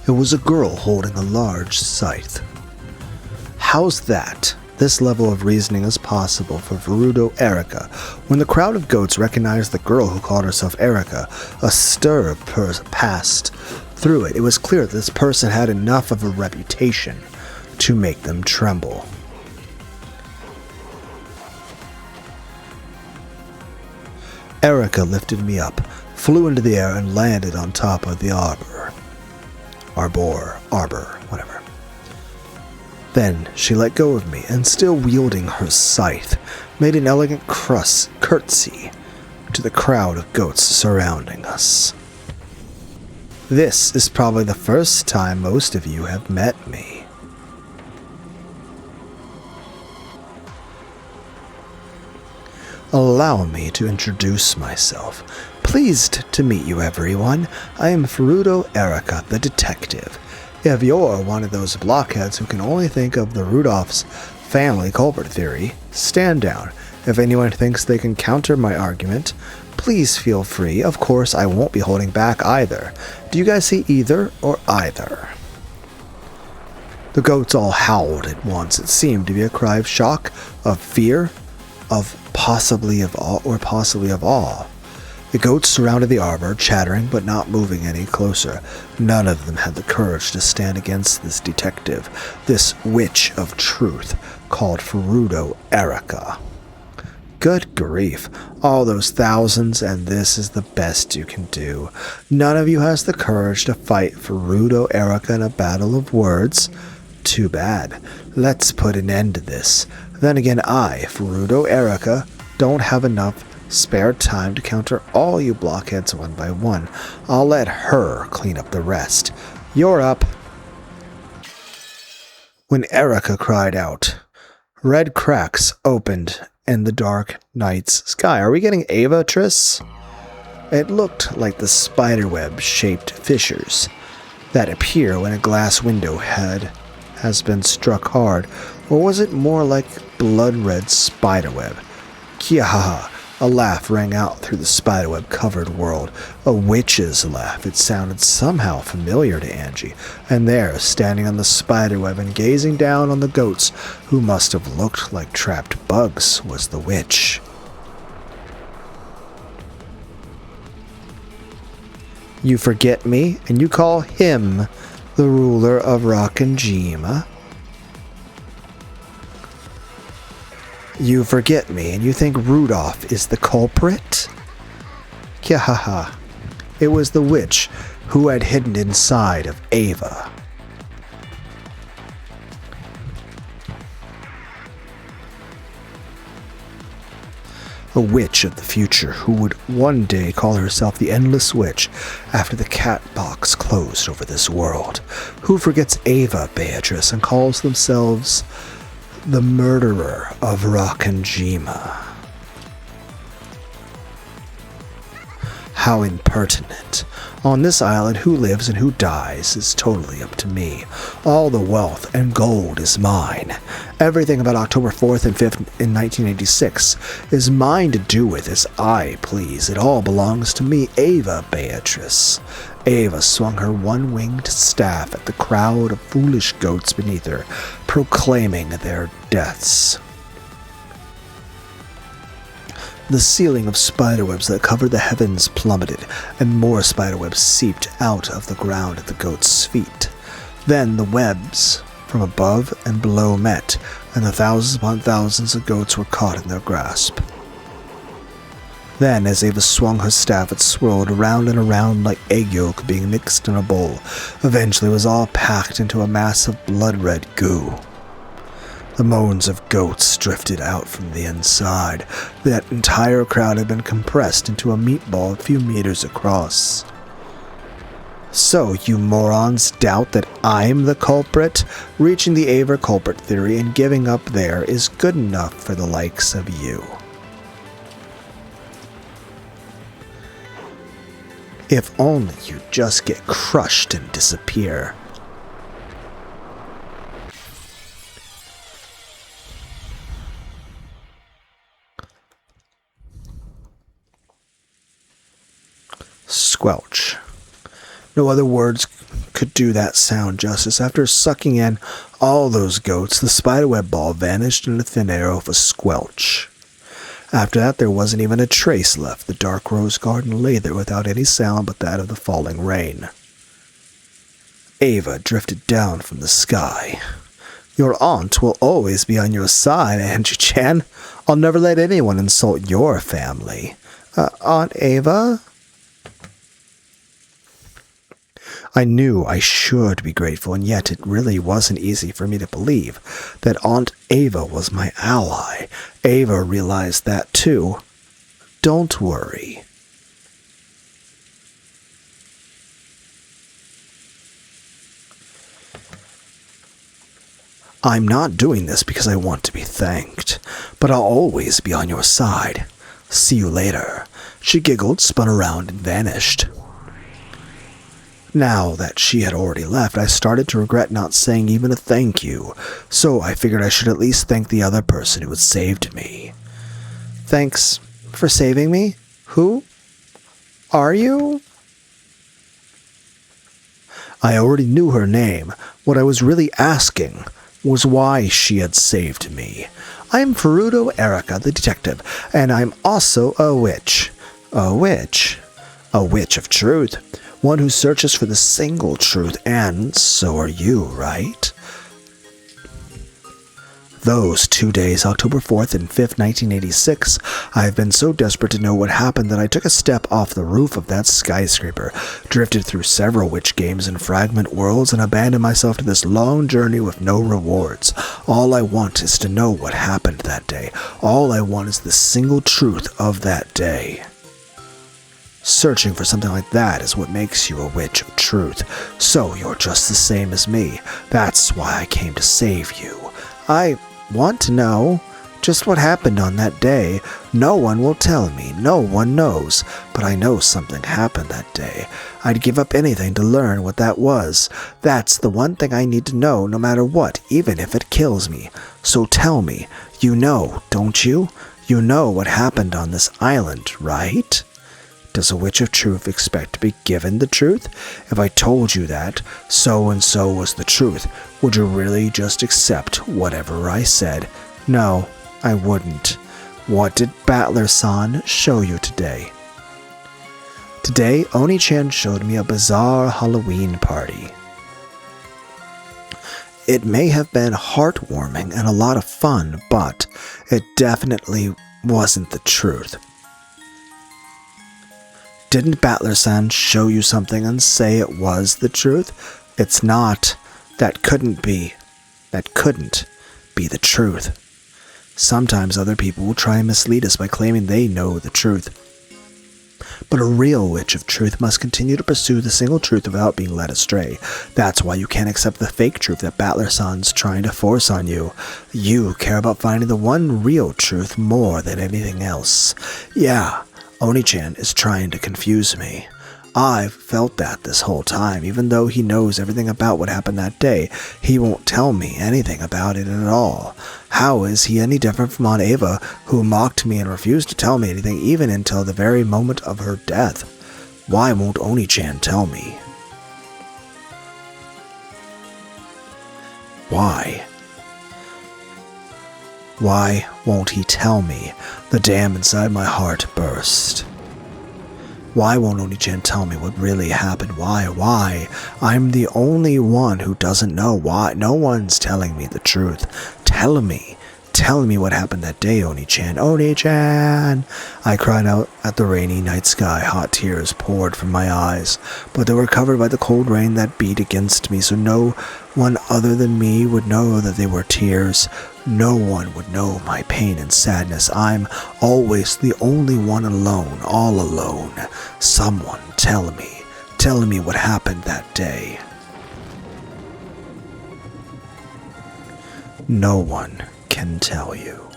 It was a girl holding a large scythe. How's that? This level of reasoning is possible for Furudo Erika. When the crowd of goats recognized the girl who called herself Erika, a stir passed through it. It was clear that this person had enough of a reputation to make them tremble. Erika lifted me up, flew into the air, and landed on top of the arbor, whatever. Then she let go of me, and still wielding her scythe, made an elegant curtsy to the crowd of goats surrounding us. This is probably the first time most of you have met me. Allow me to introduce myself. Pleased to meet you, everyone. I am Furudo Erika, the detective. If you're one of those blockheads who can only think of the Rudolph's family culprit theory, stand down. If anyone thinks they can counter my argument, please feel free. Of course, I won't be holding back either. Do you guys see either or either? The goats all howled at once. It seemed to be a cry of shock, of fear, of possibly of awe. The goats surrounded the arbor, chattering but not moving any closer. None of them had the courage to stand against this detective, this witch of truth called Furudo Erika. Good grief, all those thousands, and this is the best you can do. None of you has the courage to fight Furudo Erika in a battle of words. Too bad. Let's put an end to this. Then again, I, Furudo Erika, don't have enough spare time to counter all you blockheads one by one. I'll let her clean up the rest. You're up. When Erika cried out, red cracks opened in the dark night's sky. Are we getting Ava, Triss? It looked like the spiderweb-shaped fissures that appear when a glass window has been struck hard, or was it more like blood-red spiderweb? Kiahaha! A laugh rang out through the spiderweb-covered world. A witch's laugh. It sounded somehow familiar to Angie. And there, standing on the spiderweb and gazing down on the goats, who must have looked like trapped bugs, was the witch. You forget me, and you call him the ruler of Rakanjima? You forget me, and you think Rudolph is the culprit? Kiahaha. It was the witch who had hidden inside of Ava. A witch of the future who would one day call herself the Endless Witch after the cat box closed over this world. Who forgets Ava, Beatrice, and calls themselves the murderer of Rakanjima. How impertinent. On this island, who lives and who dies is totally up to me. All the wealth and gold is mine. Everything about October 4th and 5th in 1986 is mine to do with as I please. It all belongs to me, Ava Beatrice. Ava swung her one-winged staff at the crowd of foolish goats beneath her, proclaiming their deaths. The ceiling of spiderwebs that covered the heavens plummeted, and more spiderwebs seeped out of the ground at the goats' feet. Then the webs from above and below met, and the thousands upon thousands of goats were caught in their grasp. Then, as Ava swung her staff, it swirled around and around like egg yolk being mixed in a bowl. Eventually it was all packed into a mass of blood-red goo. The moans of goats drifted out from the inside. That entire crowd had been compressed into a meatball a few meters across. So, you morons doubt that I'm the culprit? Reaching the Ava culprit theory and giving up there is good enough for the likes of you. If only you'd just get crushed and disappear. Squelch. No other words could do that sound justice. After sucking in all those goats, the spiderweb ball vanished into thin air with a squelch. After that, there wasn't even a trace left. The dark rose garden lay there without any sound but that of the falling rain. Ava drifted down from the sky. Your aunt will always be on your side, Angie-chan. I'll never let anyone insult your family. Aunt Ava? I knew I should be grateful, and yet it really wasn't easy for me to believe that Aunt Ava was my ally. Ava realized that too. Don't worry. I'm not doing this because I want to be thanked, but I'll always be on your side. See you later. She giggled, spun around, and vanished. Now that she had already left, I started to regret not saying even a thank you, so I figured I should at least thank the other person who had saved me. Thanks for saving me? Who are you? I already knew her name. What I was really asking was why she had saved me. I'm Furuto Erika, the detective, and I'm also a witch. A witch? A witch of truth. One who searches for the single truth, and so are you, right? Those 2 days, October 4th and 5th, 1986, I have been so desperate to know what happened that I took a step off the roof of that skyscraper, drifted through several witch games and fragment worlds, and abandoned myself to this long journey with no rewards. All I want is to know what happened that day. All I want is the single truth of that day. Searching for something like that is what makes you a witch of truth. So you're just the same as me. That's why I came to save you. I want to know just what happened on that day. No one will tell me. No one knows. But I know something happened that day. I'd give up anything to learn what that was. That's the one thing I need to know no matter what, even if it kills me. So tell me. You know, don't you? You know what happened on this island, right? Does a witch of truth expect to be given the truth? If I told you that so-and-so was the truth, would you really just accept whatever I said? No, I wouldn't. What did Battler-san show you today? Today, Oni-chan showed me a bizarre Halloween party. It may have been heartwarming and a lot of fun, but it definitely wasn't the truth. Didn't Battler-san show you something and say it was the truth? It's not. That couldn't be the truth. Sometimes other people will try and mislead us by claiming they know the truth. But a real witch of truth must continue to pursue the single truth without being led astray. That's why you can't accept the fake truth that Battler-san's trying to force on you. You care about finding the one real truth more than anything else. Yeah. Oni-chan is trying to confuse me. I've felt that this whole time. Even though he knows everything about what happened that day, he won't tell me anything about it at all. How is he any different from Aunt Ava, who mocked me and refused to tell me anything even until the very moment of her death? Why won't Oni-chan tell me? Why? Why won't he tell me? The dam inside my heart burst. Why won't Oni-chan tell me what really happened? Why? I'm the only one who doesn't know. Why? No one's telling me the truth. Tell me what happened that day, Oni-chan. Oni-chan! I cried out at the rainy night sky. Hot tears poured from my eyes, but they were covered by the cold rain that beat against me, so no one other than me would know that they were tears. No one would know my pain and sadness. I'm always the only one alone, all alone. Someone tell me what happened that day. No one can tell you.